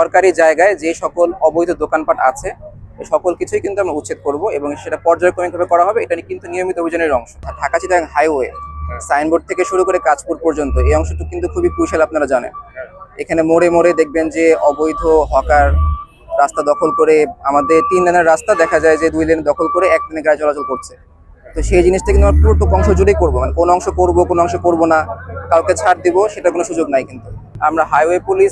সরকারি জায়গায় যে সকল অবৈধ দোকানপাট আছে সকল কিছুই কিন্তু আমরা উচ্ছেদ করব এবং সেটা পর্যায়ক্রমিকভাবে করা হবে। এটা কিন্তু নিয়মিত অভিযানের অংশ। ঢাকা চিটাগাং হাইওয়ে সাইনবোর্ড থেকে শুরু করে কাঁচপুর পর্যন্ত এই অংশটুকু কিন্তু খুবই ক্রুশাল, আপনারা জানেন। এখানে মোড়ে মোড়ে দেখবেন যে অবৈধ হকার রাস্তা দখল করে, আমাদের 3 লেনের রাস্তা দেখা যায় যে 2 লেন দখল করে 1 লেনে গাড়ি চলাচল করছে। তো সেই জিনিসটা কিন্তু আমরা পুরোটুকু অংশ জুড়েই করবো, মানে কোন অংশ করবো কোন অংশ করবো না, কাউকে ছাড় দিব সেটা কোনো সুযোগ নাই। কিন্তু আমরা হাইওয়ে পুলিশ,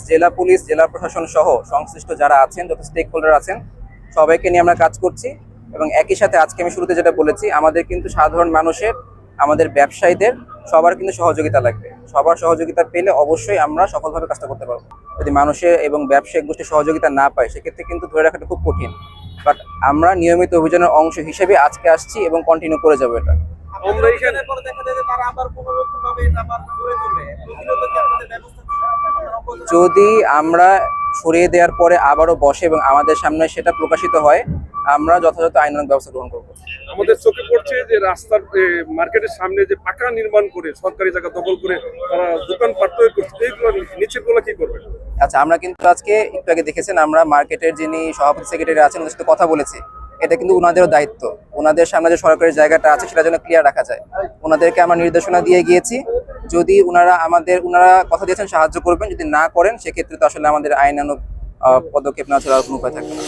জেলা প্রশাসন সহ সংশ্লিষ্ট যারা আছেন, যত স্টেক হোল্ডার আছেন, সবাইকে নিয়ে আমরা কাজ করছি। এবং একই সাথে আজকে আমি শুরুতে যেটা বলেছি, আমাদের কিন্তু সাধারণ মানুষের, আমাদের ব্যবসায়ীদের সবার কিন্তু সহযোগিতা লাগবে। সবার সহযোগিতা পেলে অবশ্যই আমরা সফলভাবে কাজটা করতে পারবো। যদি মানুষের এবং ব্যবসায়িক গোষ্ঠীর সহযোগিতা না পায় সেক্ষেত্রে কিন্তু ধরে রাখাটা খুব কঠিন। বাট আমরা নিয়মিত অভিযানের অংশ হিসেবে আজকে আসছি এবং কন্টিনিউ করে যাবো এটা। যদি আমরা সরিয়ে দেওয়ার পরে আবারও বসে এবং আমাদের সামনে সেটা প্রকাশিত হয়, আমরা যথাযথ আইনানুগ ব্যবস্থা গ্রহণ করবো। আমাদের চোখে পড়ছে যে রাস্তার মার্কেটের সামনে যে পাকা নির্মাণ করে সরকারি জায়গা দখল করে তারা দোকানপাট তৈরি করছে, এইগুলো নিচের গুলো কি করবে? আচ্ছা, আমরা কিন্তু আজকে একটু আগে দেখেছেন, আমরা মার্কেটের যিনি সভাপতি সেক্রেটারি আছেন ওদের সাথে কথা বলেছি। এটা কিন্তু ওনাদেরও দায়িত্ব, ওনাদের সামনে যে সরকারি জায়গাটা আছে সেটা যেন ক্লিয়ার রাখা যায়। ওনাদেরকে আমরা নির্দেশনা দিয়ে গিয়েছি, যদি ওনারা কথা দিয়েছেন সাহায্য করবেন, যদি না করেন সেক্ষেত্রে তো আসলে আমাদের আইনানুগ পদক্ষেপ না ছাড়া কোনো উপায় থাকবে না।